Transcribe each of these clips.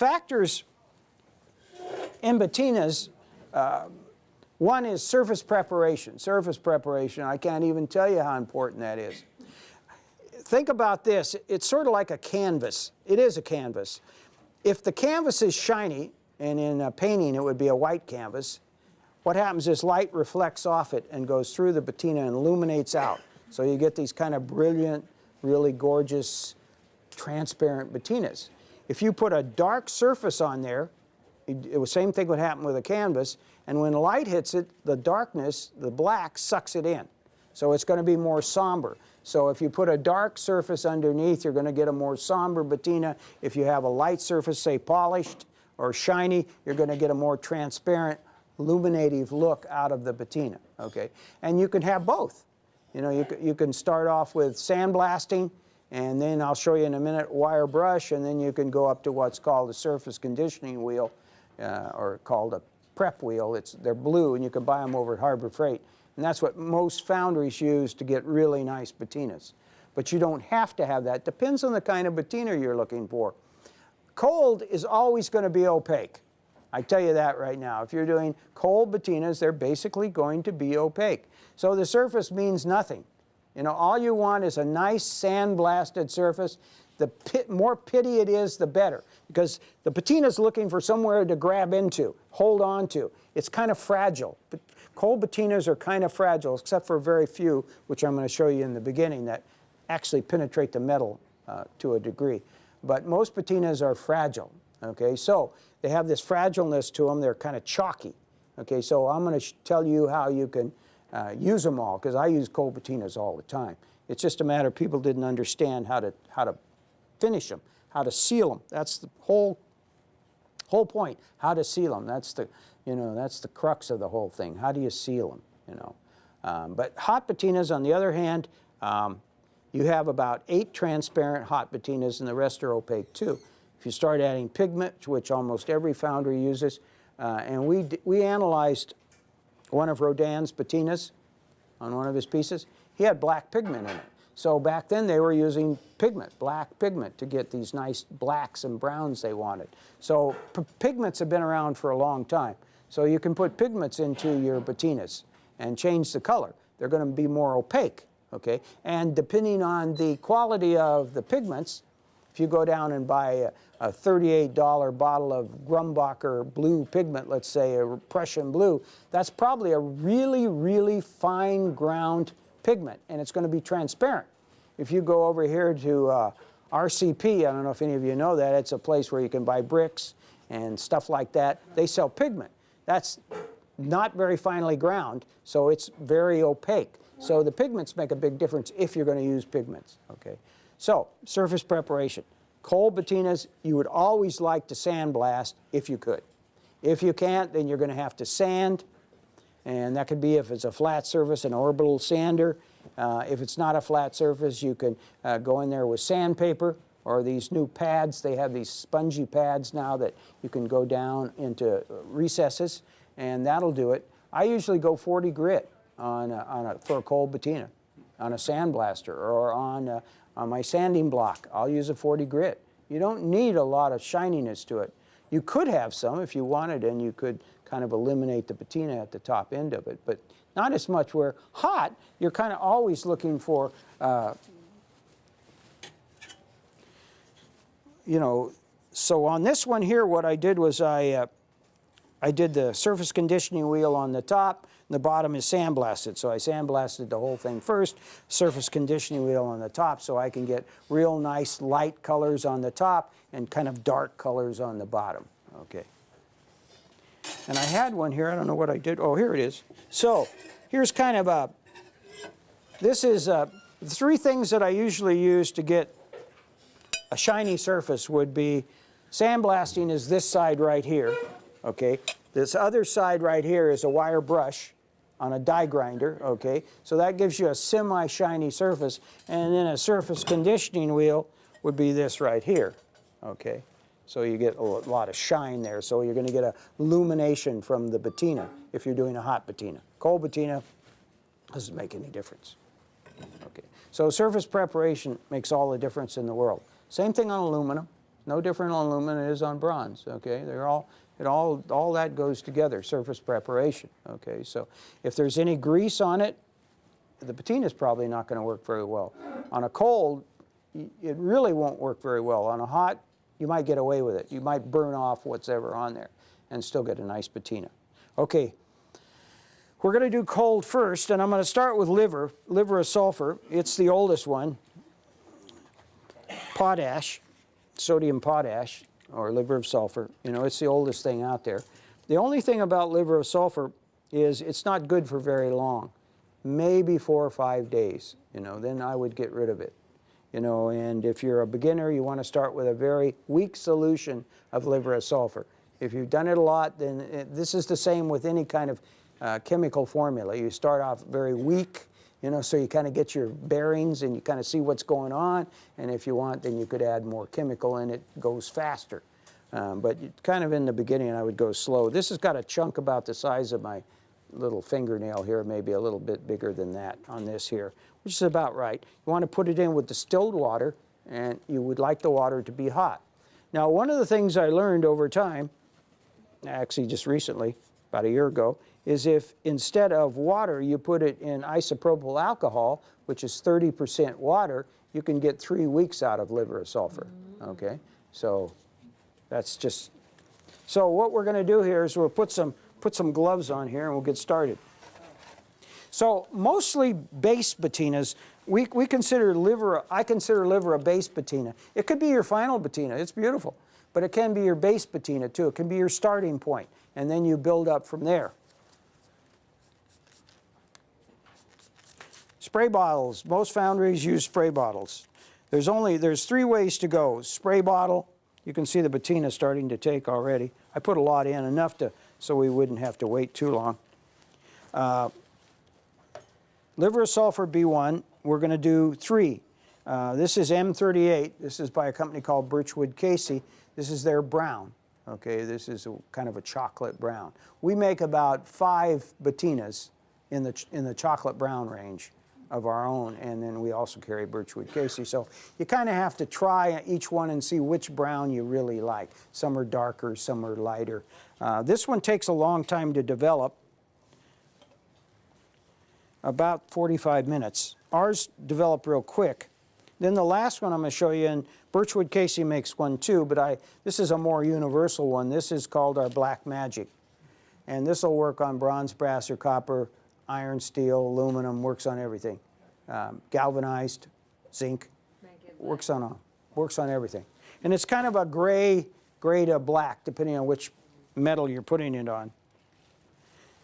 factors in patinas, one is surface preparation. Surface preparation, I can't even tell you how important that is. Think about this. It's sort of like a canvas. It is a canvas. If the canvas is shiny, and in a painting it would be a white canvas, what happens is light reflects off it and goes through the patina and illuminates out. So you get these kind of brilliant, really gorgeous, transparent patinas. If you put a dark surface on there, the same thing would happen with a canvas, and when light hits it, the darkness, the black, sucks it in. So it's going to be more somber. So if you put a dark surface underneath, you're going to get a more somber patina. If you have a light surface, say polished or shiny, you're going to get a more transparent, illuminative look out of the patina, okay? And you can have both. You know, you can start off with sandblasting, and then I'll show you in a minute wire brush, and then you can go up to what's called a surface conditioning wheel, or called a prep wheel. They're blue, and you can buy them over at Harbor Freight. And that's what most foundries use to get really nice patinas. But you don't have to have that. Depends on the kind of patina you're looking for. Cold is always going to be opaque. I tell you that right now. If you're doing cold patinas, they're basically going to be opaque. So the surface means nothing. You know, all you want is a nice sandblasted surface. The more pitty it is, the better, because the patina's looking for somewhere to grab into, hold on to. It's kind of fragile. But cold patinas are kind of fragile, except for very few, which I'm going to show you in the beginning, that actually penetrate the metal to a degree. But most patinas are fragile, okay? So they have this fragileness to them. They're kind of chalky, okay? So I'm going to tell you how you can use them all, because I use cold patinas all the time. It's just a matter of people didn't understand how to finish them, how to seal them. That's the whole point, how to seal them. That's the, you know, that's the crux of the whole thing. How do you seal them, you know? But hot patinas, on the other hand, you have about 8 transparent hot patinas, and the rest are opaque too. If you start adding pigment, which almost every foundry uses, and we analyzed one of Rodin's patinas on one of his pieces, he had black pigment in it. So back then they were using pigment, black pigment, to get these nice blacks and browns they wanted. So pigments have been around for a long time. So you can put pigments into your patinas and change the color. They're going to be more opaque, okay? And depending on the quality of the pigments, if you go down and buy a $38 bottle of Grumbacher blue pigment, let's say a Prussian blue, that's probably a really, really fine ground pigment, and it's going to be transparent. If you go over here to RCP, I don't know if any of you know that, it's a place where you can buy bricks and stuff like that. They sell pigment. That's not very finely ground, so it's very opaque. So the pigments make a big difference if you're going to use pigments, okay? So, surface preparation. Cold patinas, you would always like to sandblast if you could. If you can't, then you're going to have to sand, and that could be, if it's a flat surface, an orbital sander. If it's not a flat surface, you can go in there with sandpaper, or these new pads. They have these spongy pads now that you can go down into recesses, and that'll do it. I usually go 40 grit for a cold patina, on a sandblaster, or on my sanding block. I'll use a 40 grit. You don't need a lot of shininess to it. You could have some if you wanted, and you could kind of eliminate the patina at the top end of it, but not as much. Where hot, you're kind of always looking for, you know, so on this one here, what I did was I did the surface conditioning wheel on the top, and the bottom is sandblasted. So I sandblasted the whole thing first, surface conditioning wheel on the top, so I can get real nice light colors on the top and kind of dark colors on the bottom, okay? And I had one here, I don't know what I did. Oh, here it is. So here's kind of a, this is 3 things that I usually use to get a shiny surface would be, sandblasting is this side right here, okay? This other side right here is a wire brush on a die grinder, okay? So that gives you a semi-shiny surface, and then a surface conditioning wheel would be this right here, okay? So you get a lot of shine there, so you're going to get a illumination from the patina if you're doing a hot patina. Cold patina doesn't make any difference, okay? So surface preparation makes all the difference in the world. Same thing on aluminum, No different on aluminum than it is on bronze, okay? All that goes together, surface preparation, okay? So if there's any grease on it, the patina is probably not going to work very well. On a cold, it really won't work very well. On a hot, you might get away with it. You might burn off what's ever on there and still get a nice patina. Okay, we're going to do cold first, and I'm going to start with liver of sulfur. It's the oldest one. Potash, sodium potash, or liver of sulfur. You know, it's the oldest thing out there. The only thing about liver of sulfur is it's not good for very long. Maybe 4 or 5 days, you know, then I would get rid of it. You know, and if you're a beginner, you want to start with a very weak solution of liver of sulfur. If you've done it a lot, then this is the same with any kind of chemical formula. You start off very weak, you know, so you kind of get your bearings and you kind of see what's going on. And if you want, then you could add more chemical and it goes faster. But kind of in the beginning, I would go slow. This has got a chunk about the size of my little fingernail here, maybe a little bit bigger than that on this here, which is about right. You want to put it in with distilled water, and you would like the water to be hot. Now, one of the things I learned over time, actually just recently, about a year ago, is if instead of water you put it in isopropyl alcohol, which is 30% water, you can get 3 weeks out of liver of sulfur, okay? So that's just, so what we're going to do here is we'll put some gloves on here and we'll get started. So mostly base patinas, we consider liver, I consider liver a base patina. It could be your final patina, it's beautiful, but it can be your base patina too. It can be your starting point, and then you build up from there. Spray bottles, most foundries use spray bottles. There's 3 ways to go. Spray bottle, you can see the patina starting to take already. I put a lot in, enough so we wouldn't have to wait too long. Liver of sulfur B1, we're going to do 3. This is M38. This is by a company called Birchwood Casey. This is their brown. Okay, this is kind of a chocolate brown. We make about 5 patinas in the chocolate brown range of our own, and then we also carry Birchwood Casey. So you kind of have to try each one and see which brown you really like. Some are darker, some are lighter. This one takes a long time to develop, about 45 minutes. Ours develop real quick. Then the last one I'm going to show you, and Birchwood Casey makes one too, but this is a more universal one. This is called our Black Magic. And this will work on bronze, brass, or copper, iron, steel, aluminum, works on everything. Galvanized, zinc, works on everything. And it's kind of a gray to black, depending on which metal you're putting it on.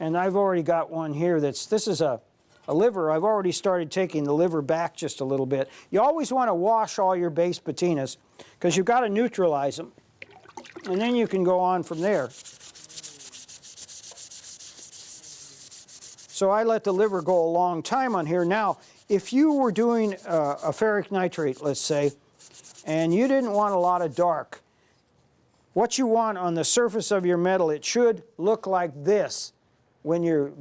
And I've already got one here this is a liver. I've already started taking the liver back just a little bit. You always want to wash all your base patinas because you've got to neutralize them. And then you can go on from there. So I let the liver go a long time on here. Now, if you were doing a ferric nitrate, let's say, and you didn't want a lot of dark, what you want on the surface of your metal, it should look like this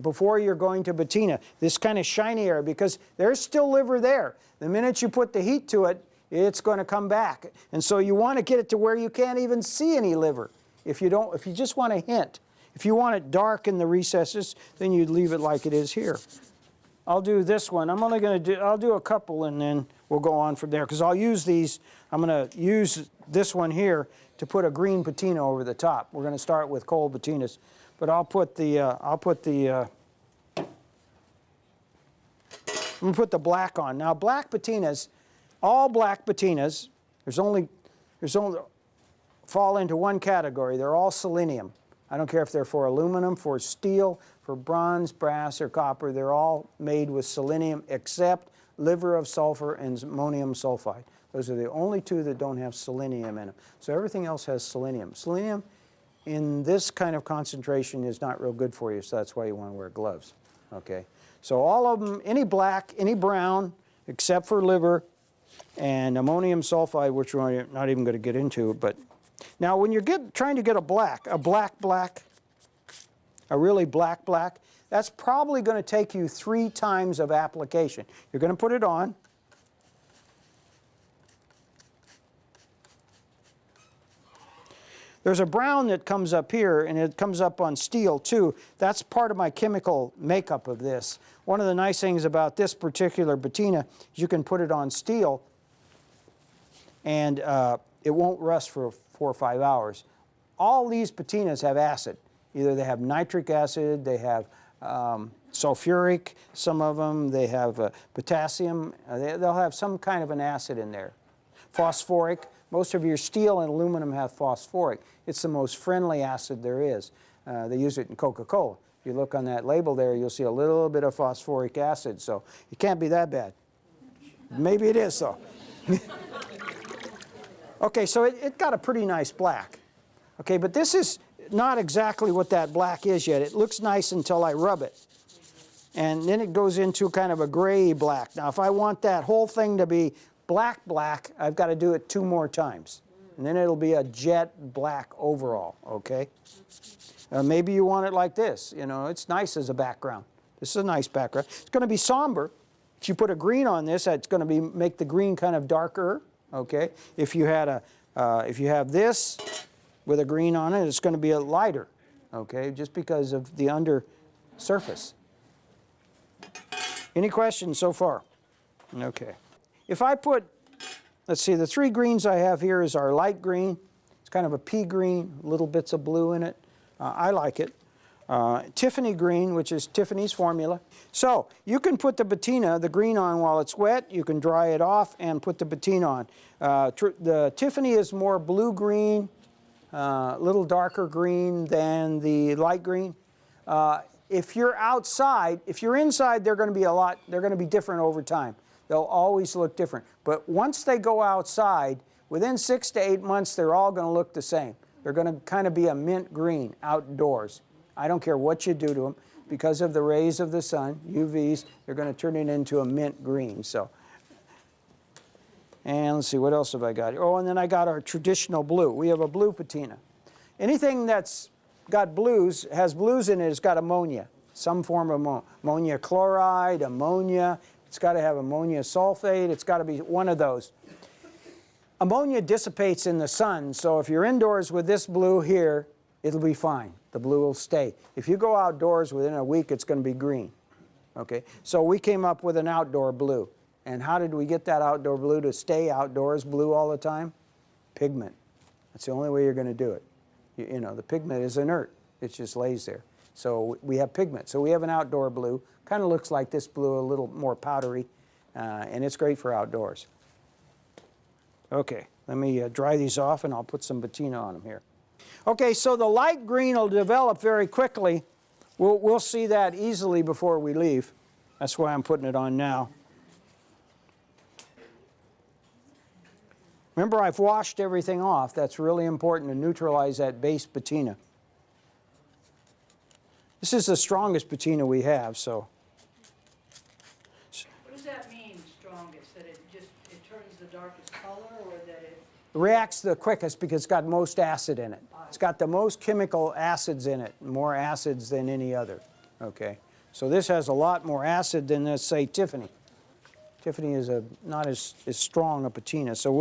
before you're going to patina, this kind of shiny area, because there's still liver there. The minute you put the heat to it, it's going to come back. And so you want to get it to where you can't even see any liver. If you just want a hint. If you want it dark in the recesses, then you'd leave it like it is here. I'll do this one. I'll do a couple and then we'll go on from there, because I'll use these. I'm going to use this one here to put a green patina over the top. We're going to start with cold patinas, but I'm going to put the black on. Now, black patinas, all black patinas, there's only fall into one category. They're all selenium. I don't care if they're for aluminum, for steel, for bronze, brass, or copper. They're all made with selenium except liver of sulfur and ammonium sulfide. Those are the only 2 that don't have selenium in them. So everything else has selenium. Selenium in this kind of concentration is not real good for you, so that's why you want to wear gloves. Okay? So all of them, any black, any brown, except for liver and ammonium sulfide, which we're not even going to get into, but now, when you're trying to get a really black, that's probably going to take you 3 times of application. You're going to put it on. There's a brown that comes up here, and it comes up on steel too. That's part of my chemical makeup of this. One of the nice things about this particular patina is you can put it on steel, and it won't rust for 4 or 5 hours. All these patinas have acid. Either they have nitric acid, they have sulfuric, some of them, they have potassium. They'll have some kind of an acid in there. Phosphoric. Most of your steel and aluminum have phosphoric. It's the most friendly acid there is. They use it in Coca-Cola. If you look on that label there, you'll see a little bit of phosphoric acid, so it can't be that bad. Maybe it is, though. Okay, so it got a pretty nice black. Okay, but this is not exactly what that black is yet. It looks nice until I rub it. And then it goes into kind of a gray black. Now, if I want that whole thing to be black, black, I've got to do it 2 more times. And then it'll be a jet black overall, okay? Maybe you want it like this. You know, it's nice as a background. This is a nice background. It's going to be somber. If you put a green on this, it's going to make the green kind of darker, okay? If you had if you have this with a green on it, it's going to be a lighter, okay? Just because of the under surface. Any questions so far? Okay. If I put, let's see, the 3 greens I have here is our light green. It's kind of a pea green, little bits of blue in it. I like it. Tiffany green, which is Tiffany's formula. So you can put the patina, the green, on while it's wet. You can dry it off and put the patina on. The Tiffany is more blue-green, a little darker green than the light green. If you're outside, if you're inside, they're going to be different over time. They'll always look different. But once they go outside, within 6 to 8 months, they're all going to look the same. They're going to kind of be a mint green outdoors. I don't care what you do to them. Because of the rays of the sun, UVs, they're going to turn it into a mint green. So, and let's see, what else have I got here? Oh, and then I got our traditional blue. We have a blue patina. Anything that's got blues, has blues in it, has got ammonia. Some form of ammonia chloride, ammonia. It's got to have ammonia sulfate. It's got to be one of those. Ammonia dissipates in the sun, so if you're indoors with this blue here, it'll be fine. The blue will stay. If you go outdoors within a week, it's going to be green. Okay? So we came up with an outdoor blue. And how did we get that outdoor blue to stay outdoors blue all the time? Pigment. That's the only way you're going to do it. You know, the pigment is inert. It just lays there. So we have pigment. So we have an outdoor blue. Kind of looks like this blue, a little more powdery. And it's great for outdoors. Okay, let me dry these off and I'll put some patina on them here. Okay, so the light green will develop very quickly. We'll see that easily before we leave. That's why I'm putting it on now. Remember, I've washed everything off. That's really important to neutralize that base patina. This is the strongest patina we have, so. What does that mean, strongest? That it turns the darkest color, or that it reacts the quickest because it's got most acid in it. It's got the most chemical acids in it, more acids than any other. Okay, so this has a lot more acid than, let's say, Tiffany. Tiffany is not as strong a patina, so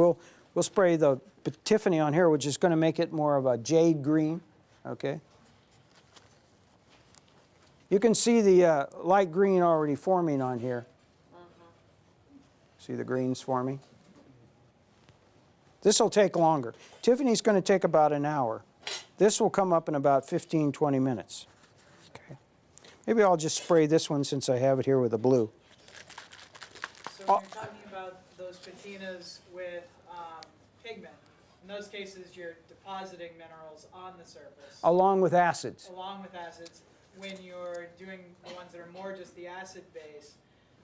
we'll spray the Tiffany on here, which is going to make it more of a jade green. Okay. You can see the light green already forming on here. See the greens forming? This will take longer. Tiffany's going to take about an hour. This will come up in about 15, 20 minutes. Okay. Maybe I'll just spray this one since I have it here with the blue. So when you're talking about those patinas with pigment, in those cases you're depositing minerals on the surface. Along with acids. Along with acids. When you're doing the ones that are more just the acid base,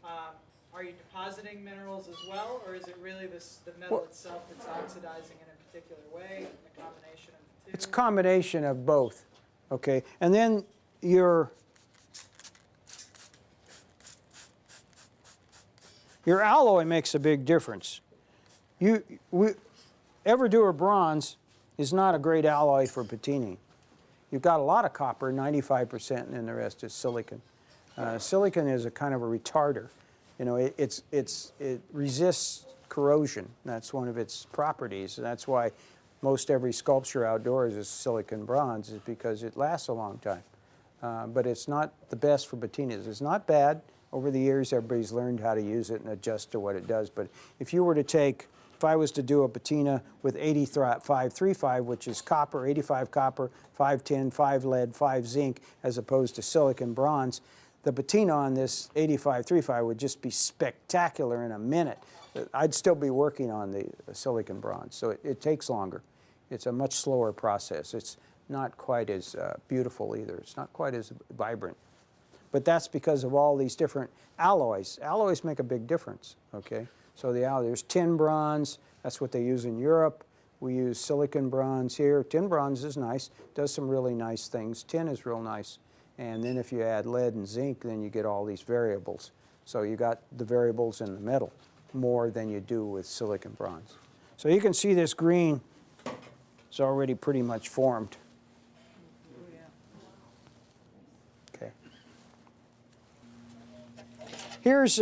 are you depositing minerals as well, or is it really the metal itself that's oxidizing in a particular way, a combination of the two? It's a combination of both, okay? And then your alloy makes a big difference. Everdoer bronze is not a great alloy for patining. You've got a lot of copper, 95%, and then the rest is silicon. Silicon is a kind of a retarder. You know, it resists corrosion. That's one of its properties. And that's why most every sculpture outdoors is silicon bronze is because it lasts a long time. But it's not the best for patinas. It's not bad. Over the years, everybody's learned how to use it and adjust to what it does. But if you were to take, if I was to do a patina with 8535, which is copper, 85 copper, 5 tin, 5 lead, 5 zinc, as opposed to silicon bronze, the patina on this 8535 would just be spectacular in a minute. I'd still be working on the silicon bronze, so it takes longer. It's a much slower process. It's not quite as beautiful either. It's not quite as vibrant. But that's because of all these different alloys. Alloys make a big difference, okay? So there's tin bronze. That's what they use in Europe. We use silicon bronze here. Tin bronze is nice. Does some really nice things. Tin is real nice. And then if you add lead and zinc, then you get all these variables. So you got the variables in the metal more than you do with silicon bronze. So you can see this green is already pretty much formed. Okay. Here's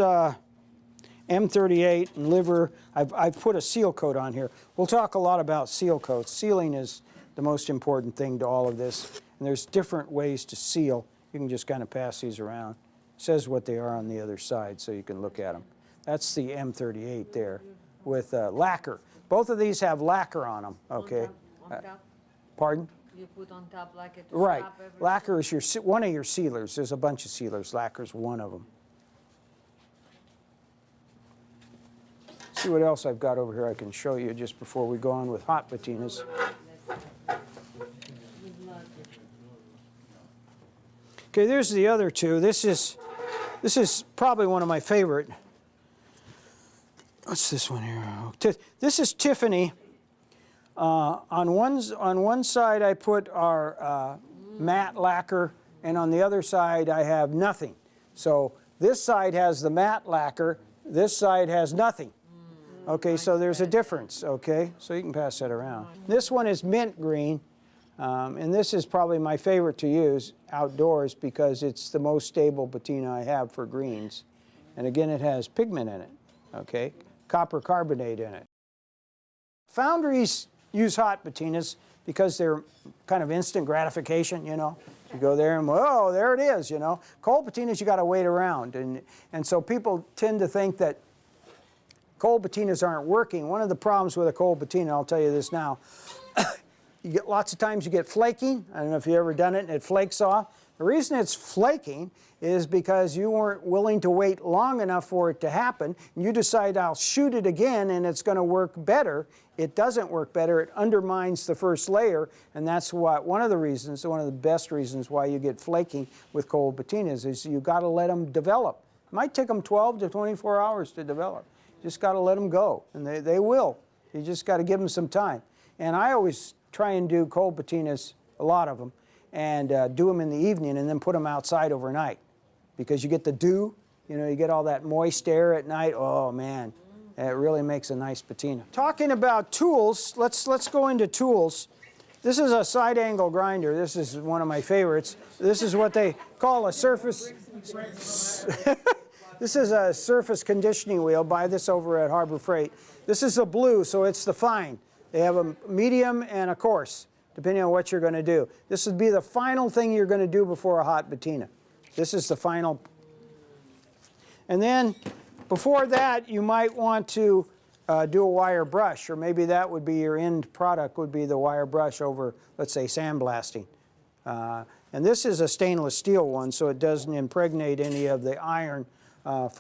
M38 and liver. I've put a seal coat on here. We'll talk a lot about seal coats. Sealing is the most important thing to all of this. And there's different ways to seal. You can just kind of pass these around. It says what they are on the other side so you can look at them. That's the M38 there with lacquer. Both of these have lacquer on them, okay? On top, Pardon? you put on top like it to Right. stop everything. Lacquer is one of your sealers. There's a bunch of sealers. Lacquer's one of them. See what else I've got over here I can show you just before we go on with hot patinas. Okay, there's the other two. This is probably one of my favorite. What's this one here? This is Tiffany. On one side I put our matte lacquer, and on the other side I have nothing. So this side has the matte lacquer, this side has nothing. Okay, so there's a difference, okay? So you can pass that around. This one is mint green, and this is probably my favorite to use outdoors because it's the most stable patina I have for greens. And again, it has pigment in it, okay? Copper carbonate in it. Foundries use hot patinas because they're kind of instant gratification, you know? You go there and, whoa, there it is, you know? Cold patinas, you got to wait around. And so people tend to think that cold patinas aren't working. One of the problems with a cold patina, I'll tell you this now, you get lots of times you get flaking. I don't know if you've ever done it and it flakes off. The reason it's flaking is because you weren't willing to wait long enough for it to happen. And you decide, I'll shoot it again and it's going to work better. It doesn't work better. It undermines the first layer. And that's one of the reasons, one of the best reasons why you get flaking with cold patinas is you got to let them develop. It might take them 12 to 24 hours to develop. Just got to let them go, and they will. You just got to give them some time. And I always try and do cold patinas, a lot of them, and do them in the evening and then put them outside overnight because you get the dew, you know, you get all that moist air at night. Oh, man, it really makes a nice patina. Talking about tools, let's go into tools. This is a side angle grinder. This is one of my favorites. This is what they call a surface... This is a surface conditioning wheel. Buy this over at Harbor Freight. This is a blue, so it's the fine. They have a medium and a coarse, depending on what you're going to do. This would be the final thing you're going to do before a hot patina. This is the final. And then before that, you might want to do a wire brush, or maybe that would be your end product, would be the wire brush over, let's say, sandblasting. And this is a stainless steel one, so it doesn't impregnate any of the iron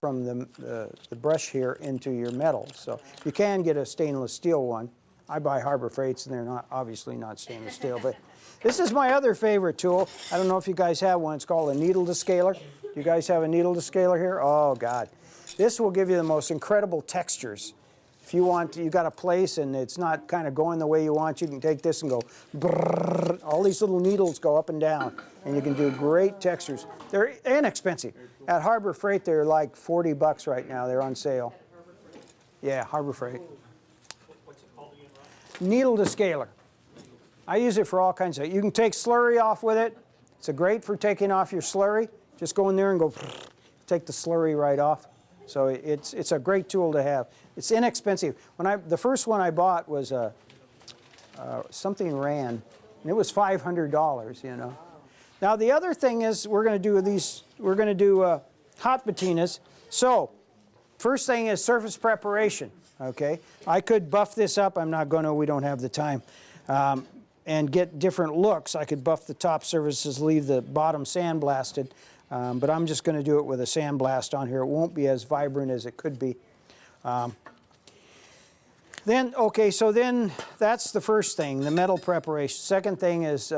from the brush here into your metal. So you can get a stainless steel one. I buy Harbor Freights and they're obviously not stainless steel. But this is my other favorite tool. I don't know if you guys have one. It's called a needle descaler. Do you guys have a needle descaler here? Oh, God. This will give you the most incredible textures. If you want, you got a place and it's not kind of going the way you want, you can take this and go brrrr. All these little needles go up and down, and you can do great textures. They're inexpensive. At Harbor Freight, they're like $40 right now. They're on sale. Yeah, Harbor Freight. Needle descaler. I use it for all kinds of. You can take slurry off with it. It's great for taking off your slurry. Just go in there and go take the slurry right off. So it's a great tool to have. It's inexpensive. The first one I bought was a something ran, and it was $500, you know. Now the other thing is we're going to do hot patinas. So first thing is surface preparation, okay? I could buff this up. I'm not going to. We don't have the time. And get different looks. I could buff the top surfaces, leave the bottom sandblasted, but I'm just going to do it with a sandblast on here. It won't be as vibrant as it could be. So then that's the first thing, the metal preparation. Second thing is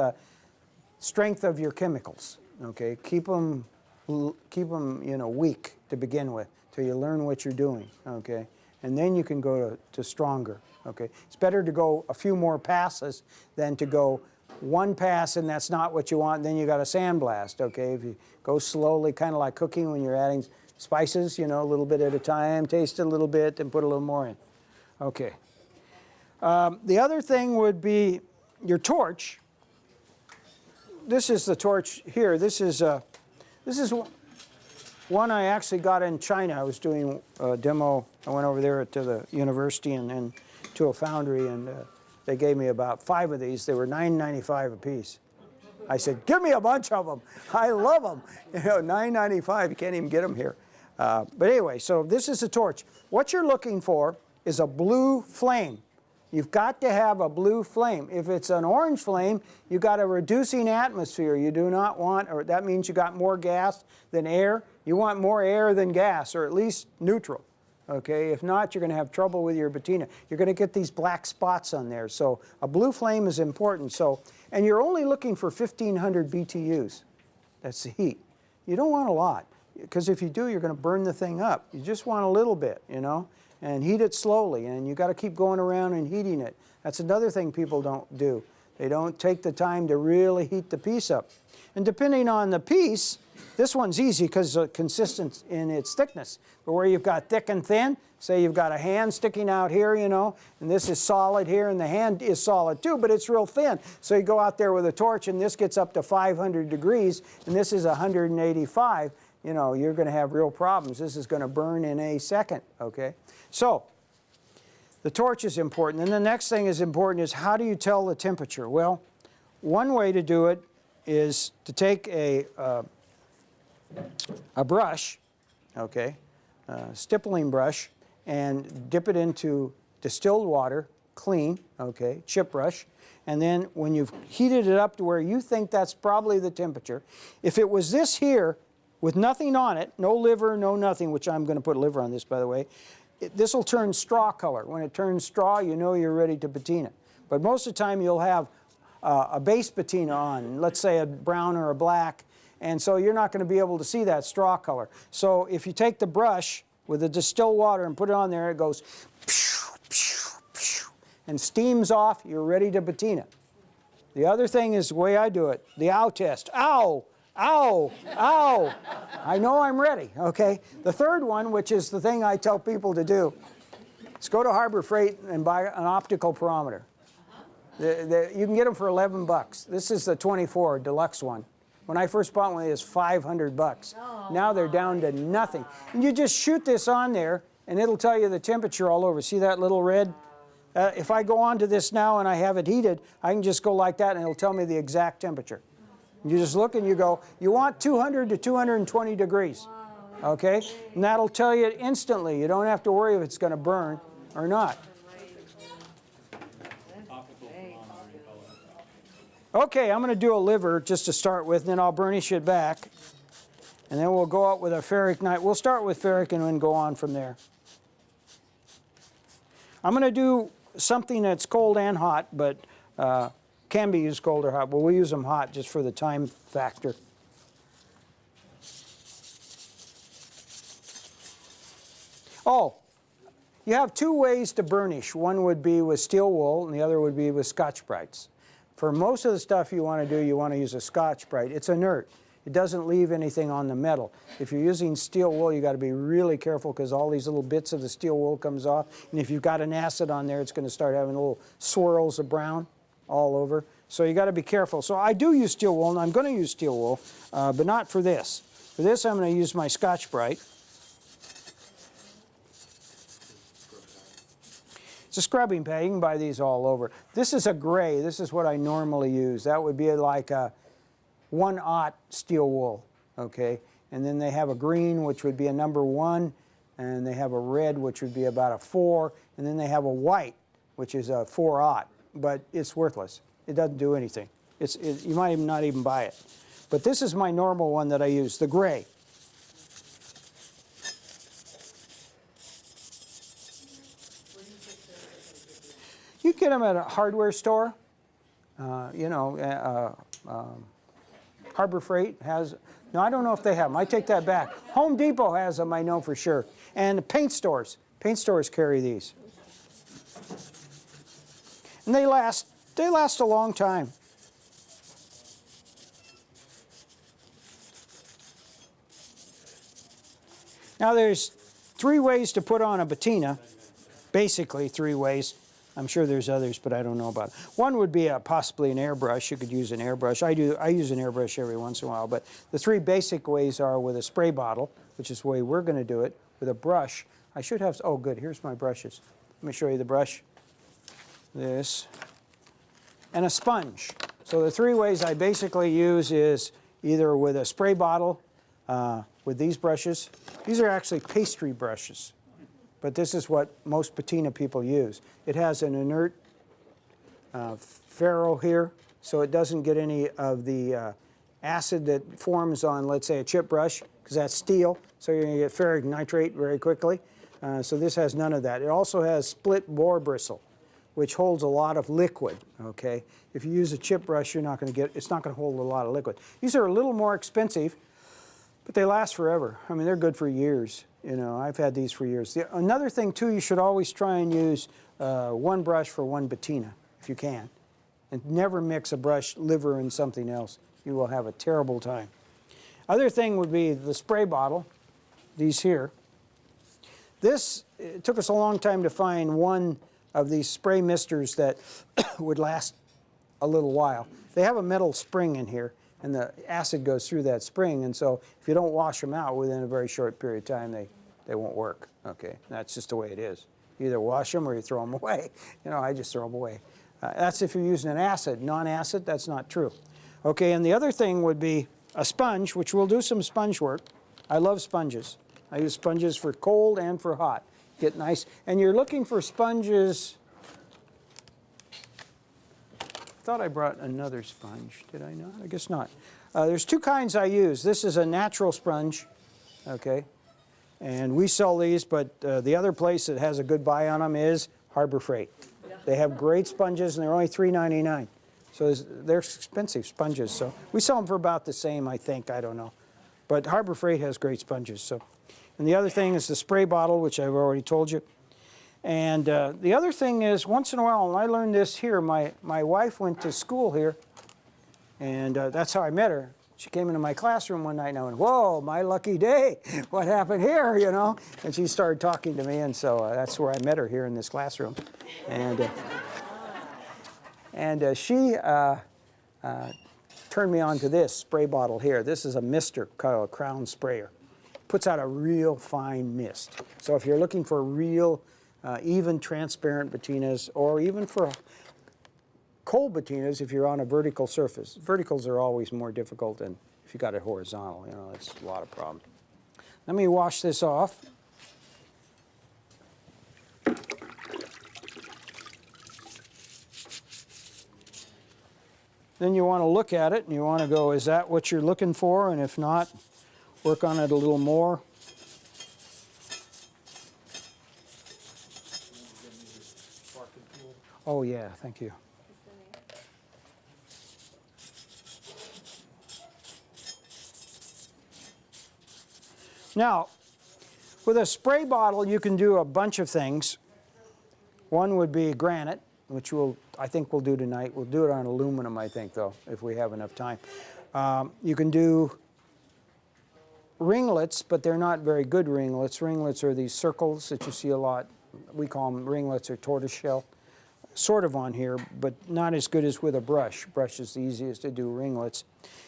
strength of your chemicals. Okay, keep them, you know, weak to begin with, till you learn what you're doing. Okay, and then you can go to stronger. Okay, it's better to go a few more passes than to go one pass and that's not what you want. Then you got to sandblast. Okay, if you go slowly, kind of like cooking when you're adding spices, you know, a little bit at a time, taste it a little bit, and put a little more in. Okay. The other thing would be your torch. This is the torch here. This is one I actually got in China. I was doing a demo. I went over there to the university and to a foundry, and they gave me about 5 of these. They were $9.95 a piece. I said, give me a bunch of them. I love them. You know, $9.95. You can't even get them here. But anyway, so this is a torch. What you're looking for is a blue flame. You've got to have a blue flame. If it's an orange flame, you've got a reducing atmosphere. You do not want, or that means you got more gas than air. You want more air than gas, or at least neutral. Okay, if not, you're going to have trouble with your patina. You're going to get these black spots on there. So a blue flame is important. So, and you're only looking for 1,500 BTUs. That's the heat. You don't want a lot, because if you do, you're going to burn the thing up. You just want a little bit, you know, and heat it slowly. And you got to keep going around and heating it. That's another thing people don't do. They don't take the time to really heat the piece up. And depending on the piece, this one's easy because it's consistent in its thickness. But where you've got thick and thin, say you've got a hand sticking out here, you know, and this is solid here, and the hand is solid too, but it's real thin. So you go out there with a torch, and this gets up to 500 degrees, and this is 185. You know, you're going to have real problems. This is going to burn in a second, okay? So the torch is important. And the next thing is important is how do you tell the temperature? Well, one way to do it is to take a brush, okay, stippling brush, and dip it into distilled water, clean, okay, chip brush, and then when you've heated it up to where you think that's probably the temperature, if it was this here with nothing on it, no liver, no nothing, which I'm going to put liver on this, by the way, this will turn straw color. When it turns straw, you know you're ready to patina. But most of the time you'll have a base patina on, let's say a brown or a black, and so you're not going to be able to see that straw color. So if you take the brush with the distilled water and put it on there, it goes pew, pew, pew, and steams off, you're ready to patina. The other thing is the way I do it, the ow test. Ow, ow, ow. I know I'm ready, okay? The third one, which is the thing I tell people to do, is go to Harbor Freight and buy an optical barometer. You can get them for 11 bucks. This is the 24 deluxe one. When I first bought one, it was 500 bucks. Now they're down to nothing. And you just shoot this on there, and it'll tell you the temperature all over. See that little red? If I go on to this now and I have it heated, I can just go like that, and it'll tell me the exact temperature. You just look and you go, you want 200 to 220 degrees, okay? And that'll tell you instantly. You don't have to worry if it's going to burn or not. Okay, I'm going to do a liver just to start with, and then I'll burnish it back. And then we'll go out with a ferric knife. We'll start with ferric and then go on from there. I'm going to do something that's cold and hot, but can be used cold or hot. But we'll use them hot just for the time factor. Oh, you have 2 ways to burnish. One would be with steel wool, and the other would be with Scotch-Brites. For most of the stuff you want to do, you want to use a Scotch-Brite. It's inert. It doesn't leave anything on the metal. If you're using steel wool, you got to be really careful because all these little bits of the steel wool comes off. And if you've got an acid on there, it's going to start having little swirls of brown all over. So you got to be careful. So I do use steel wool, and I'm going to use steel wool, but not for this. For this, I'm going to use my Scotch-Brite. It's a scrubbing pad. You can buy these all over. This is a gray. This is what I normally use. That would be like a 1/0 steel wool, okay? And then they have a green, which would be a number 1, and they have a red, which would be about a 4, and then they have a white, which is a 4/0, but it's worthless. It doesn't do anything. You might even not even buy it. But this is my normal one that I use, the gray. You get them at a hardware store. You know, Harbor Freight has, no, I don't know if they have them. I take that back. Home Depot has them, I know for sure. And paint stores carry these. And they last a long time. Now there's 3 ways to put on a patina, basically 3 ways. I'm sure there's others, but I don't know about it. One would be possibly an airbrush. You could use an airbrush. I use an airbrush every once in a while, but the 3 basic ways are with a spray bottle, which is the way we're going to do it, with a brush. I should have, oh good, here's my brushes. Let me show you the brush. This. And a sponge. So the 3 ways I basically use is either with a spray bottle, with these brushes. These are actually pastry brushes, but this is what most patina people use. It has an inert ferrule here, so it doesn't get any of the acid that forms on, let's say, a chip brush, because that's steel, so you're going to get ferric nitrate very quickly. So this has none of that. It also has split bore bristle, which holds a lot of liquid, okay? If you use a chip brush, you're not going to get, it's not going to hold a lot of liquid. These are a little more expensive, but they last forever. I mean, they're good for years. You know, I've had these for years. Another thing, too, you should always try and use 1 brush for 1 patina, if you can. And never mix a brush liver and something else. You will have a terrible time. Other thing would be the spray bottle, these here. This, it took us a long time to find one of these spray misters that would last a little while. They have a metal spring in here, and the acid goes through that spring, and so if you don't wash them out within a very short period of time, they won't work, okay? That's just the way it is. You either wash them or you throw them away. You know, I just throw them away. That's if you're using an acid. Non-acid, that's not true. Okay, and the other thing would be a sponge, which we'll do some sponge work. I love sponges. I use sponges for cold and for hot. Get nice, and you're looking for sponges. I thought I brought another sponge. Did I not? I guess not. There's 2 kinds I use. This is a natural sponge, okay? And we sell these, but the other place that has a good buy on them is Harbor Freight. They have great sponges, and they're only $3.99. So they're expensive sponges. So we sell them for about the same, I think. I don't know. But Harbor Freight has great sponges. So, and the other thing is the spray bottle, which I've already told you. And the other thing is, once in a while, and I learned this here, my wife went to school here, and that's how I met her. She came into my classroom one night, and I went, whoa, my lucky day. What happened here, you know? And she started talking to me, and so that's where I met her, here in this classroom. And, she turned me on to this spray bottle here. This is a mister called a Crown Sprayer. Puts out a real fine mist. So if you're looking for real even transparent patinas, or even for cold patinas if you're on a vertical surface. Verticals are always more difficult than if you got it horizontal. You know, it's a lot of problems. Let me wash this off. Then you want to look at it and you want to go, is that what you're looking for? And if not, work on it a little more. Oh yeah, thank you. Now, with a spray bottle, you can do a bunch of things. One would be granite, which I think we'll do tonight. We'll do it on aluminum, I think, though, if we have enough time. You can do ringlets, but they're not very good ringlets. Ringlets are these circles that you see a lot. We call them ringlets or tortoiseshell. Sort of on here, but not as good as with a brush. Brush is the easiest to do ringlets.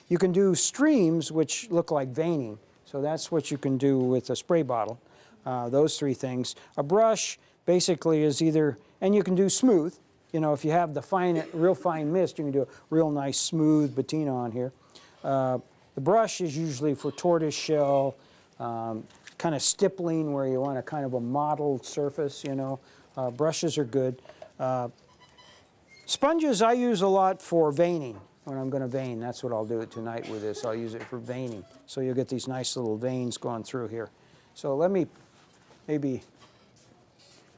You can do streams, which look like veining. So that's what you can do with a spray bottle, those 3 things. A brush basically is either And you can do smooth. You know, if you have the real fine mist, you can do a real nice smooth patina on here. The brush is usually for tortoise shell, kind of stippling where you want a kind of a mottled surface, you know. Brushes are good. Sponges I use a lot for veining. When I'm going to vein, that's what I'll do it tonight with this. I'll use it for veining. So you'll get these nice little veins going through here. So let me, maybe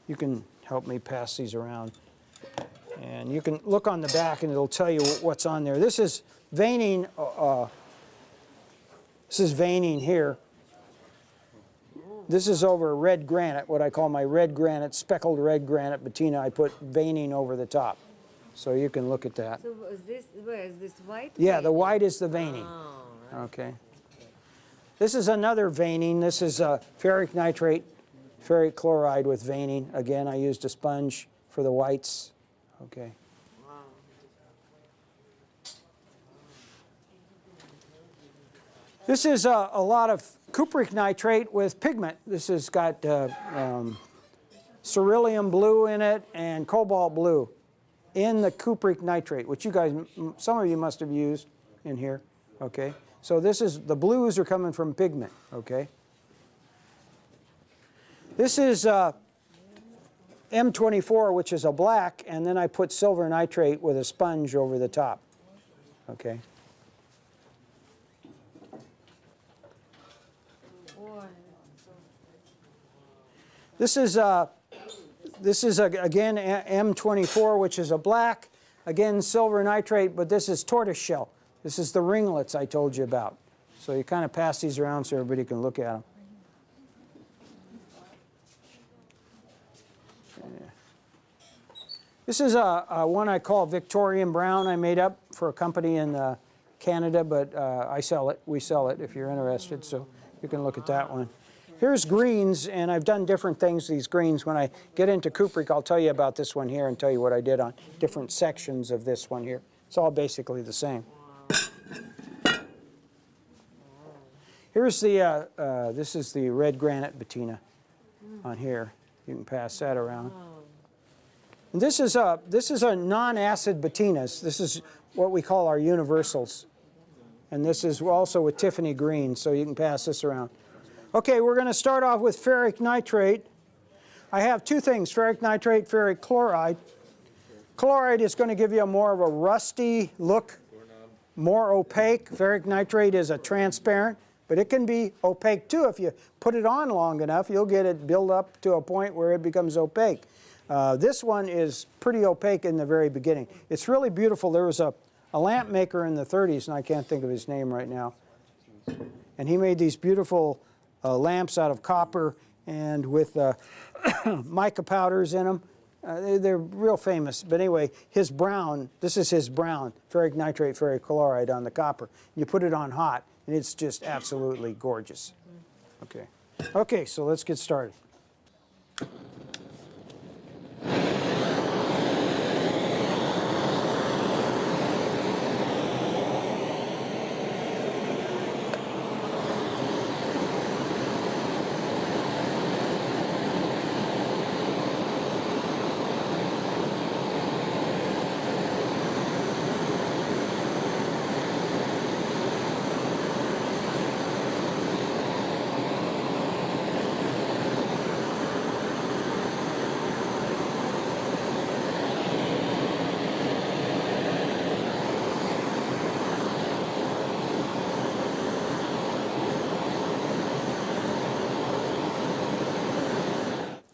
you can help me pass these around. And you can look on the back and it'll tell you what's on there. This is veining, here. This is over red granite, what I call my red granite, speckled red granite patina. I put veining over the top. So you can look at that. So where is this white? Yeah, the white is the veining. Oh, Okay. This is another veining. This is ferric nitrate, ferric chloride with veining. Again, I used a sponge for the whites. Okay. This is a lot of cupric nitrate with pigment. This has got cerulean blue in it and cobalt blue in the cupric nitrate, which you guys, some of you must have used in here, okay? So this is, the blues are coming from pigment, okay? This is M24, which is a black, and then I put silver nitrate with a sponge over the top, okay? This is again M24, which is a black, again silver nitrate, but this is tortoise shell. This is the ringlets I told you about. So you kind of pass these around so everybody can look at them. This is one I call Victorian Brown. I made up for a company in Canada, but I sell it. We sell it if you're interested, so you can look at that one. Here's greens, and I've done different things, these greens. When I get into cupric, I'll tell you about this one here and tell you what I did on different sections of this one here. It's all basically the same. Here's the, this is the red granite patina on here. You can pass that around. And this is a non-acid patinas. This is what we call our universals. And this is also with Tiffany green, so you can pass this around. Okay, we're going to start off with ferric nitrate. I have two things, ferric nitrate, ferric chloride. Chloride is going to give you more of a rusty look, more opaque. Ferric nitrate is a transparent, but it can be opaque too. If you put it on long enough, you'll get it build up to a point where it becomes opaque. This one is pretty opaque in the very beginning. It's really beautiful. There was a lamp maker in the 30s, and I can't think of his name right now. And he made these beautiful lamps out of copper and with mica powders in them. They're real famous. But anyway, his brown, this is his brown, ferric nitrate, ferric chloride on the copper. You put it on hot, and it's just absolutely gorgeous. Okay. Okay, so let's get started.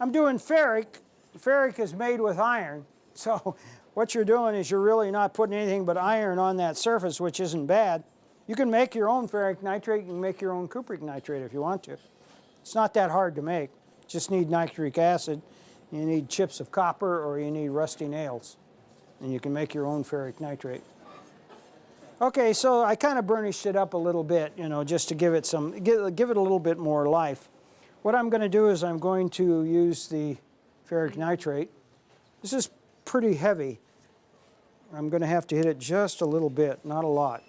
I'm doing ferric. Ferric is made with iron. So what you're doing is you're really not putting anything but iron on that surface, which isn't bad. You can make your own ferric nitrate. You can make your own cupric nitrate if you want to. It's not that hard to make. Just need nitric acid. You need chips of copper or you need rusty nails. And you can make your own ferric nitrate. Okay, so I kind of burnished it up a little bit, you know, just to give it give it a little bit more life. What I'm going to do is I'm going to use the ferric nitrate. This is pretty heavy. I'm going to have to hit it just a little bit, not a lot.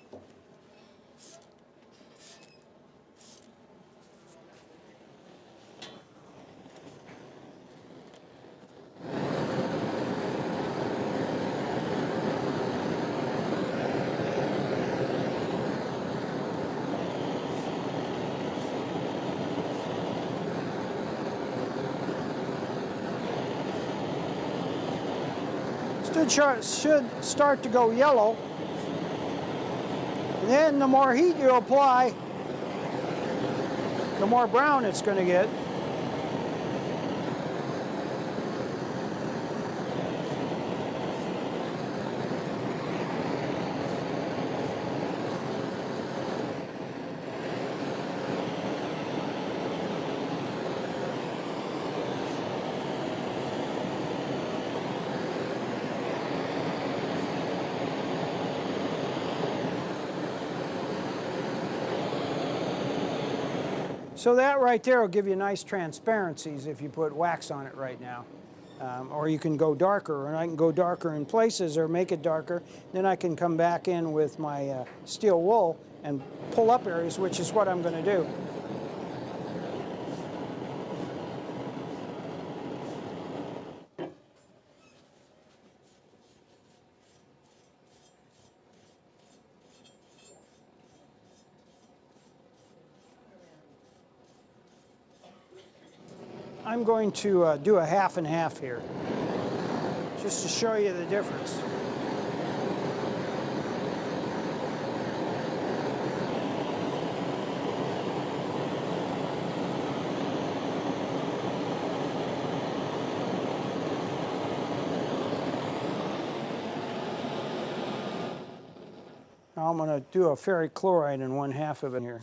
should start to go yellow. And then the more heat you apply, the more brown it's going to get. So that right there will give you nice transparencies if you put wax on it right now. Or you can go darker, and I can go darker in places or make it darker. Then I can come back in with my steel wool and pull up areas, which is what I'm going to do. I'm going to do a half and half here, just to show you the difference. Now I'm going to do a ferric chloride in one half of it here.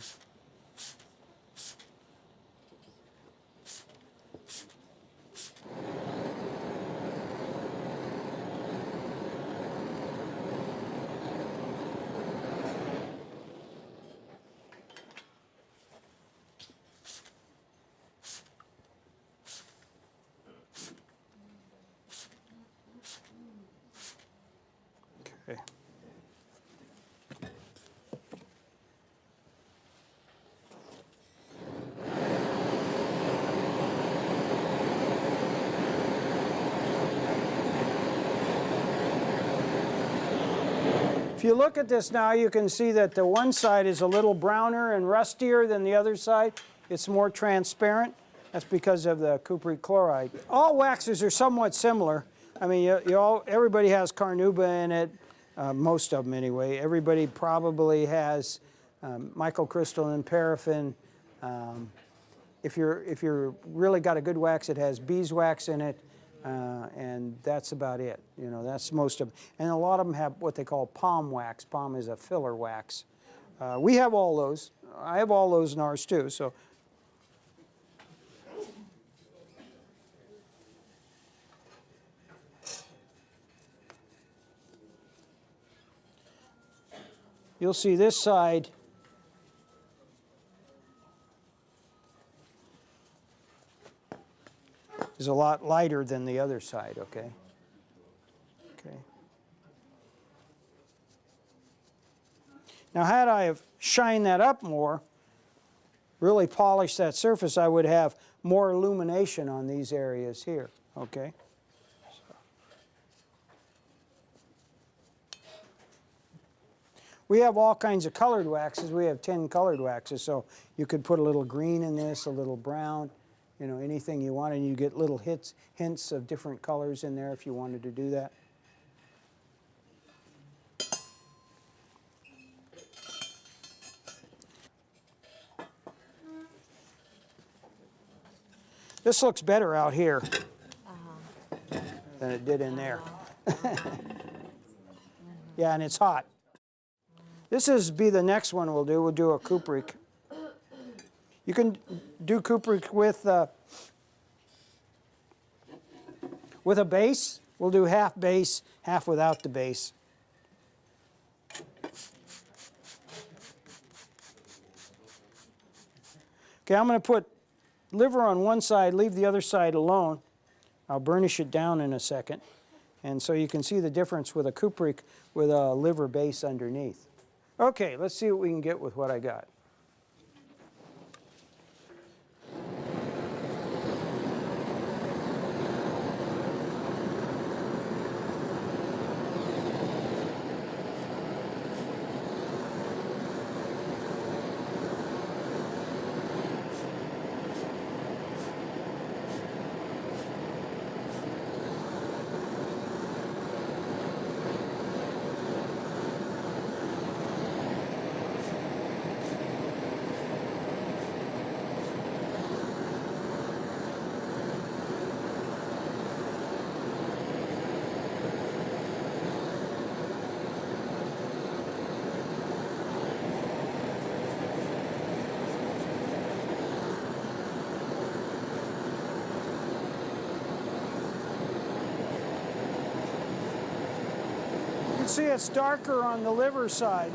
Okay. If you look at this now, you can see that the one side is a little browner and rustier than the other side. It's more transparent. That's because of the cupric chloride. All waxes are somewhat similar. I mean, everybody has carnauba in it, most of them anyway. Everybody probably has microcrystalline paraffin. If you're really got a good wax, it has beeswax in it. And that's about it. You know, that's most of them. And a lot of them have what they call palm wax. Palm is a filler wax. We have all those. I have all those in ours too. So. You'll see this side is a lot lighter than the other side, okay? Okay. Now, had I have shined that up more, really polished that surface, I would have more illumination on these areas here, okay? We have all kinds of colored waxes. We have 10 colored waxes, so you could put a little green in this, a little brown, you know, anything you want, and you get little hints of different colors in there if you wanted to do that. This looks better out here than it did in there. Yeah, and it's hot. This be the next one we'll do. We'll do a cupric. You can do cupric with a base. We'll do half base, half without the base. Okay, I'm going to put liver on one side, leave the other side alone. I'll burnish it down in a second. And so you can see the difference with a cupric with a liver base underneath. Okay, let's see what we can get with what I got. see it's darker on the liver side.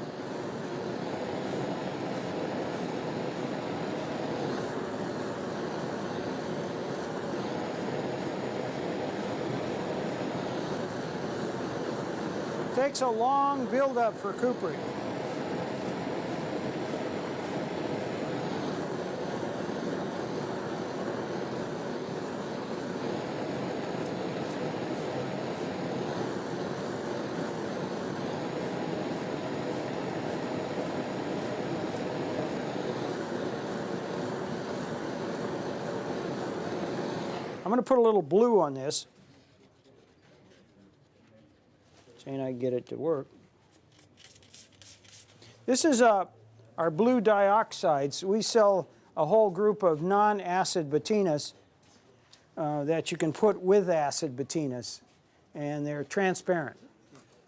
Takes a long build-up for coopering. I'm going to put a little blue on this. See if I can get it to work. This is our blue dioxides. We sell a whole group of non-acid patinas that you can put with acid patinas, and they're transparent,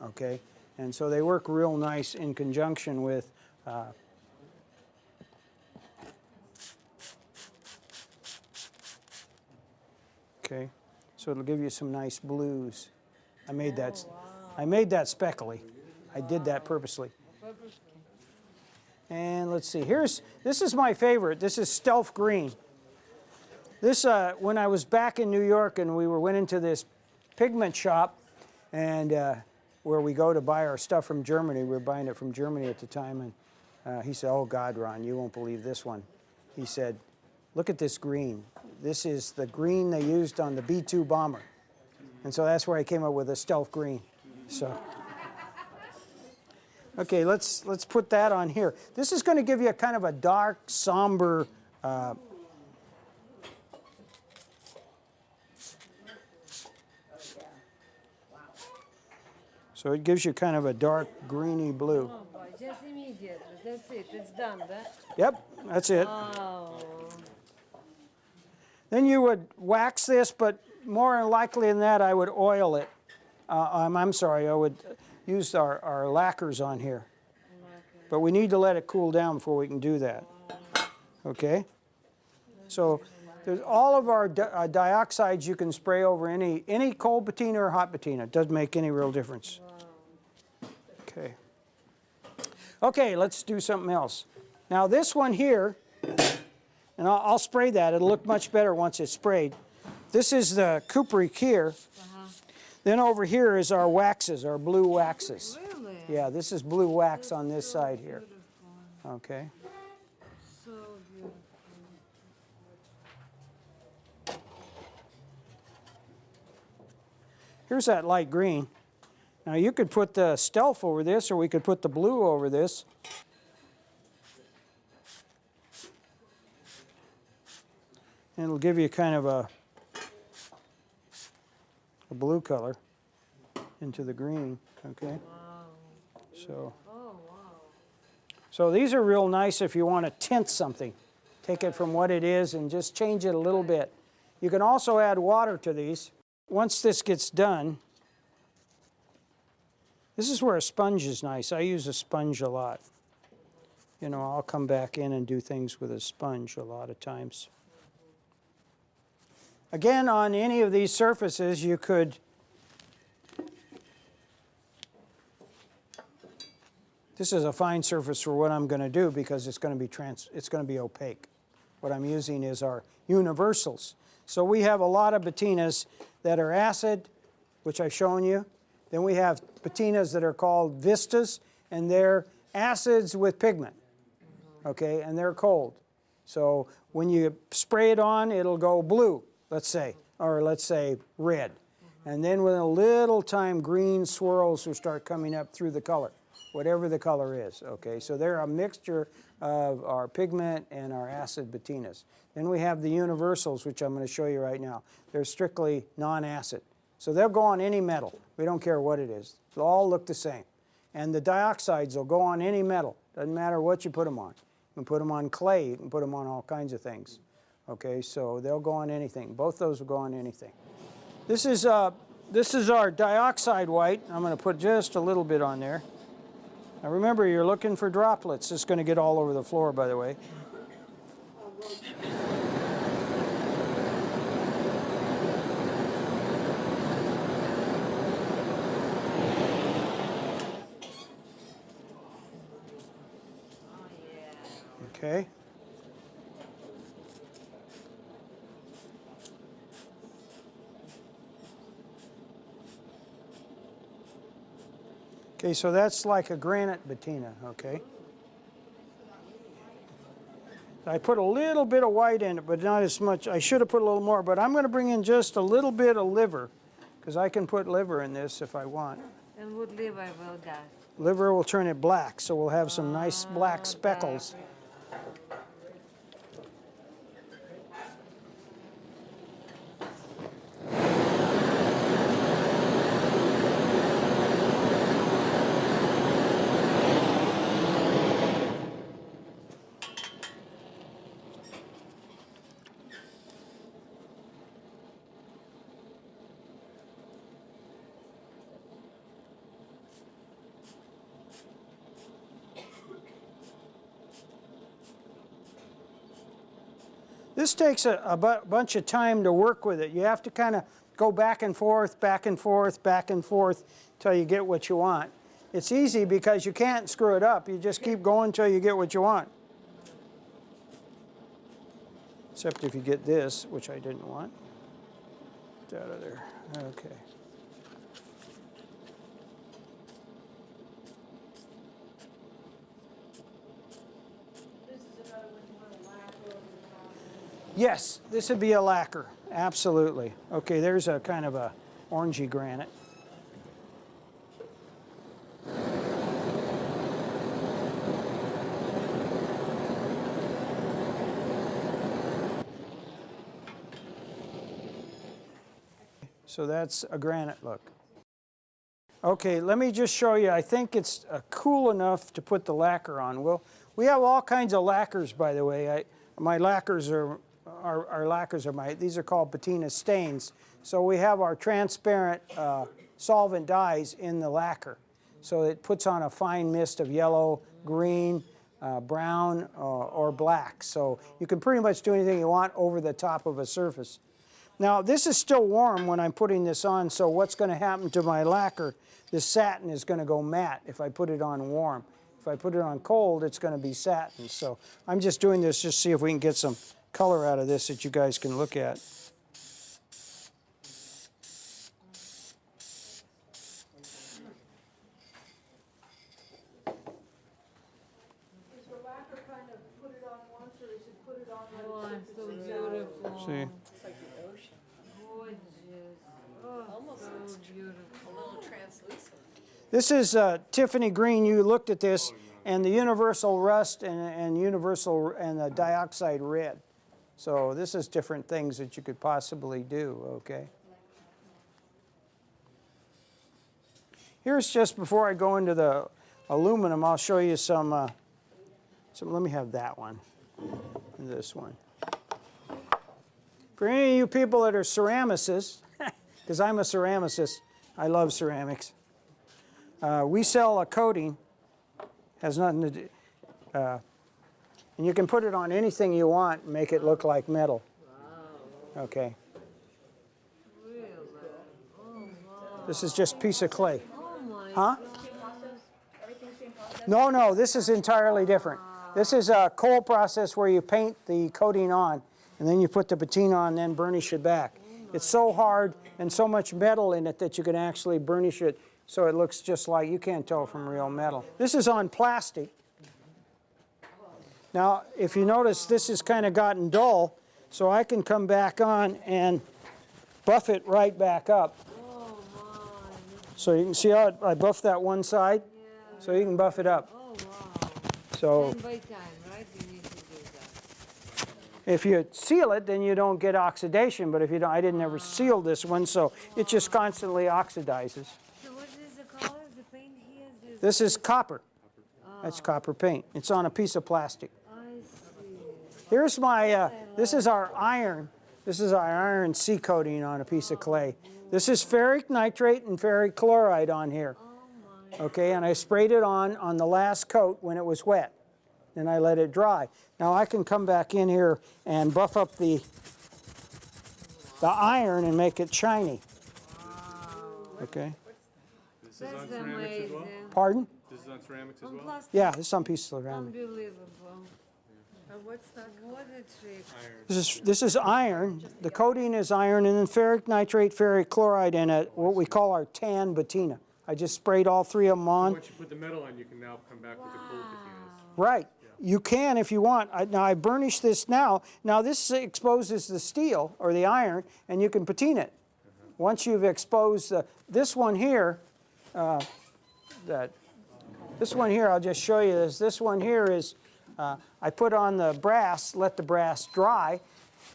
okay? And so they work real nice in conjunction with okay, so it'll give you some nice blues. I made that speckly. I did that purposely. And let's see, this is my favorite. This is Stealth Green. This, when I was back in New York and we went into this pigment shop, and where we go to buy our stuff from Germany, we were buying it from Germany at the time, and he said, "Oh God, Ron, you won't believe this one." He said, "Look at this green. This is the green they used on the B-2 bomber." And so that's where I came up with a Stealth Green. So, okay, let's put that on here. This is going to give you a kind of a dark, somber. So it gives you kind of a dark, greeny blue. Oh, boy, just immediately. That's it. It's done, right? Yep, that's it. Oh. Then you would wax this, but more likely than that, I would oil it. I'm sorry, I would use our lacquers on here. But we need to let it cool down before we can do that. Okay? So there's all of our dioxides you can spray over any cold patina or hot patina. It doesn't make any real difference. Okay. Okay, let's do something else. Now this one here, and I'll spray that. It'll look much better once it's sprayed. This is the Cuprik here. Then over here is our waxes, our blue waxes. Really? Yeah, this is blue wax on this side here. Okay. So beautiful. Here's that light green. Now you could put the Stealth over this, or we could put the blue over this. And it'll give you kind of a blue color into the green, okay? Wow. So, Oh, wow. so these are real nice if you want to tint something. Take it from what it is and just change it a little bit. You can also add water to these. Once this gets done, this is where a sponge is nice. I use a sponge a lot. You know, I'll come back in and do things with a sponge a lot of times. Again, on any of these surfaces, you could this is a fine surface for what I'm going to do because it's going to be opaque. What I'm using is our universals. So we have a lot of patinas that are acid, which I've shown you. Then we have patinas that are called vistas, and they're acids with pigment, okay, and they're cold. So when you spray it on, it'll go blue, let's say, or let's say red. And then with a little time, green swirls will start coming up through the color, whatever the color is, okay? So they're a mixture of our pigment and our acid patinas. Then we have the universals, which I'm going to show you right now. They're strictly non-acid. So they'll go on any metal. We don't care what it is. They'll all look the same. And the dioxides will go on any metal. Doesn't matter what you put them on. You can put them on clay. You can put them on all kinds of things. Okay, so they'll go on anything. Both those will go on anything. This is our dioxide white. I'm going to put just a little bit on there. Now remember, you're looking for droplets. It's going to get all over the floor, by the way. Okay. Okay, so that's like a granite patina, okay? I put a little bit of white in it, but not as much. I should have put a little more, but I'm going to bring in just a little bit of liver, because I can put liver in this if I want. And what liver will does? Liver will turn it black, so we'll have some nice black speckles. This takes a bunch of time to work with it. You have to kind of go back and forth, back and forth, back and forth until you get what you want. It's easy because you can't screw it up. You just keep going until you get what you want. Except if you get this, which I didn't want. Get out of there. Okay. Yes, this would be a lacquer, absolutely. Okay, there's a kind of a orangey granite. So that's a granite look. Okay, let me just show you. I think it's cool enough to put the lacquer on. We have all kinds of lacquers, by the way. My lacquers are these are called patina stains. So we have our transparent solvent dyes in the lacquer. So it puts on a fine mist of yellow, green, brown, or black. So you can pretty much do anything you want over the top of a surface. Now this is still warm when I'm putting this on, so what's going to happen to my lacquer, this satin is going to go matte if I put it on warm. If I put it on cold, it's going to be satin. So I'm just doing this just to see if we can get some color out of this that you guys can look at. Is the lacquer kind of put it on once, or is it put it on Oh, when it's so beautiful. See. It's like the ocean, Gorgeous. Oh, Almost so looks beautiful. a little translucent. This is Tiffany green. You looked at this, and the universal rust and the dioxide red. So this is different things that you could possibly do, okay? Here's just before I go into the aluminum, I'll show you some let me have that one and this one. For any of you people that are ceramicists, because I'm a ceramicist, I love ceramics. We sell a coating, has nothing to do, and you can put it on anything you want and make it look like metal. Wow. Okay. Really? Oh, wow. This is just a piece of clay. Oh, my Huh? God. No, this is entirely different. This is a coal process where you paint the coating on, and then you put the patina on and then burnish it back. It's so hard and so much metal in it that you can actually burnish it so it looks just like, you can't tell from real metal. This is on plastic. Now, if you notice, this has kind of gotten dull, so I can come back on and buff it right back up. Oh, my. So you can see how I buffed that one side? Yeah. So you can buff it up. Oh, wow. So Time by time, right? You need to do that. if you seal it, then you don't get oxidation, but if you don't, I didn't ever seal this one, so it just constantly oxidizes. So what is the color of the paint here? This is copper. That's copper paint. It's on a piece of plastic. I see. Here's my, this is our iron. This is our iron C coating on a piece of clay. This is ferric nitrate and ferric chloride on here. Oh, my. Okay, and I sprayed it on the last coat when it was wet. Then I let it dry. Now I can come back in here and buff up the iron and make it shiny. Okay. This is on That's ceramics as well? amazing. Pardon? This is on ceramics as On well? plastic. Yeah, this is some piece of ceramic. Unbelievable. What's that? What a trick. This is iron. The coating is iron, and then ferric nitrate, ferric chloride, and what we call our tan patina. I just sprayed all three of them on. Once you put the metal on, you can now come back with the cold patinas. Right. You can if you want. Now I burnish this now. Now this exposes the steel or the iron, and you can patina it. Once you've exposed this one here, this one here, I'll just show you this. This one here is, I put on the brass, let the brass dry,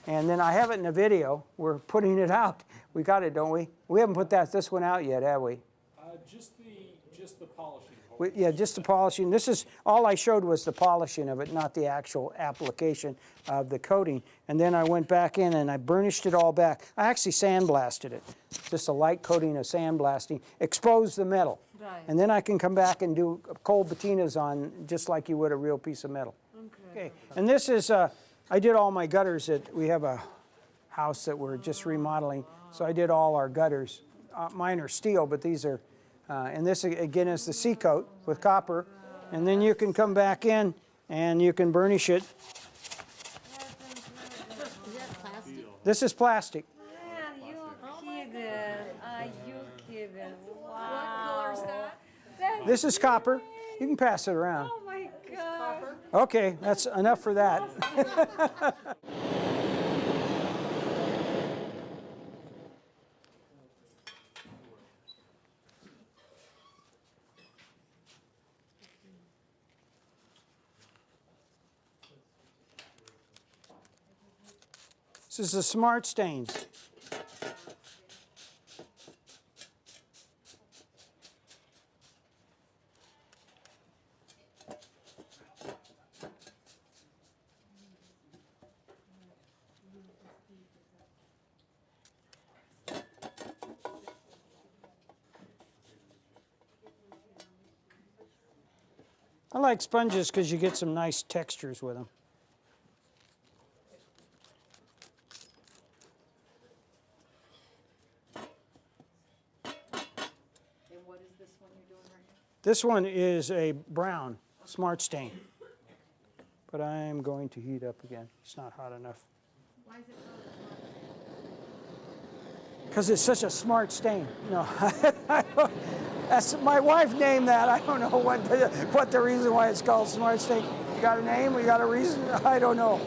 and then I have it in a video. We're putting it out. We got it, don't we? We haven't put this one out yet, have we? Just the polishing. Yeah, just the polishing. This is, all I showed was the polishing of it, not the actual application of the coating. And then I went back in and I burnished it all back. I actually sandblasted it. Just a light coating of sandblasting. Exposed the metal. Right. And then I can come back and do cold patinas on just like you would a real piece of metal. Okay. And this is, I did all my gutters. We have a house that we're just remodeling. So I did all our gutters. Mine are steel, but these are, and this again is the sea coat with copper. And then you can come back in and you can burnish it. Is that plastic? This is plastic. Man, you kidding. Are you kidding? What Wow. color is that? That's This is copper. You can pass it around. Oh my God. Okay, that's enough for that. This is the smart stains. I like sponges because you get some nice textures with them. And what is this one you're doing right now? This one is a brown smart stain. But I am going to heat up again. It's not hot enough. Why is it called a smart stain? Because it's such a smart stain. No, that's my wife named that. I don't know what the reason why it's called smart stain. You got a name? We got a reason? I don't know.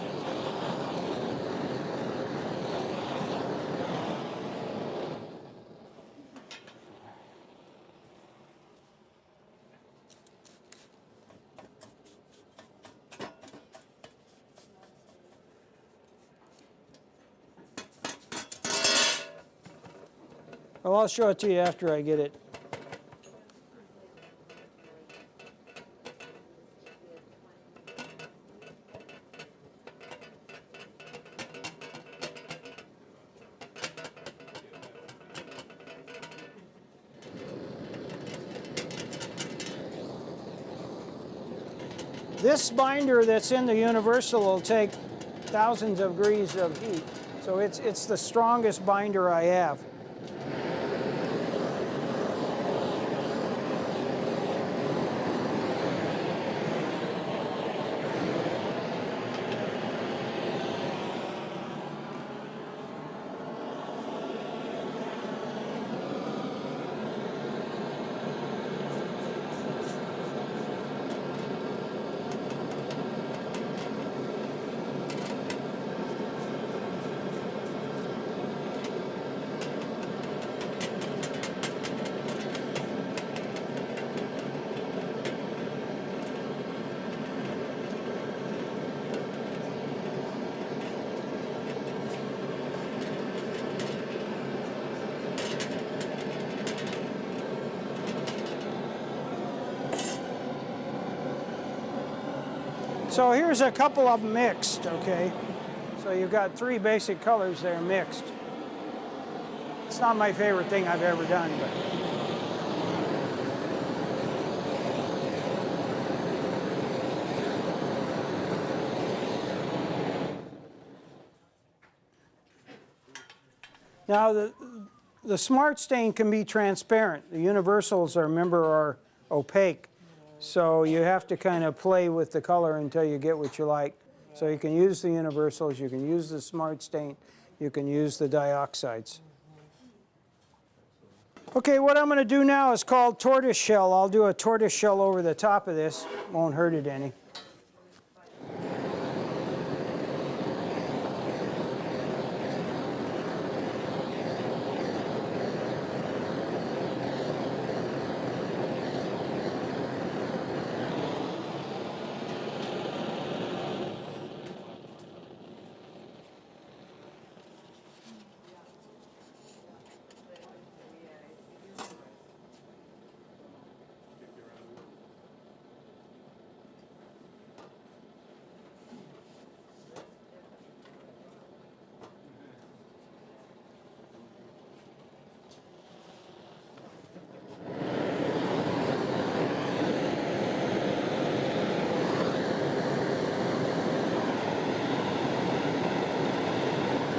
Well, I'll show it to you after I get it. This binder that's in the Universal will take thousands of degrees of heat. So it's the strongest binder I have. So here's a couple of them mixed, okay? So you've got three basic colors there mixed. It's not my favorite thing I've ever done, but. Now the smart stain can be transparent. The universals, remember, are opaque. So you have to kind of play with the color until you get what you like. So you can use the universals, you can use the smart stain, you can use the dioxides. Okay, what I'm going to do now is called tortoise shell. I'll do a tortoise shell over the top of this. Won't hurt it any.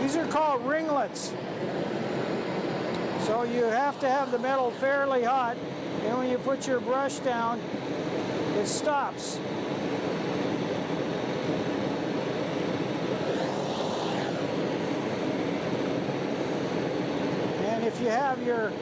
These are called ringlets. So you have to have the metal fairly hot, and when you put your brush down, it stops. And if you have your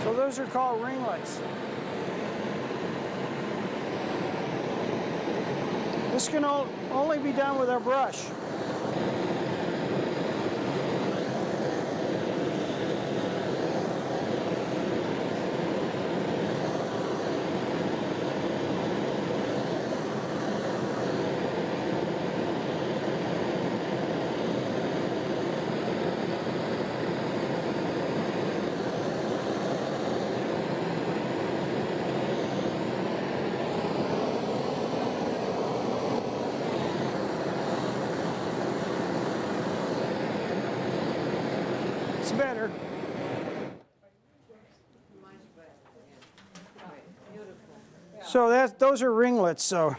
So those are called ringlets. This can only be done with a brush. It's better. Much better, yeah. Right, beautiful. So those are ringlets. So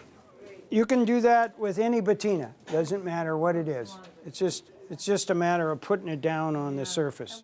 you can do that with any patina. Doesn't matter what it is. It's just a matter of putting it down on the surface.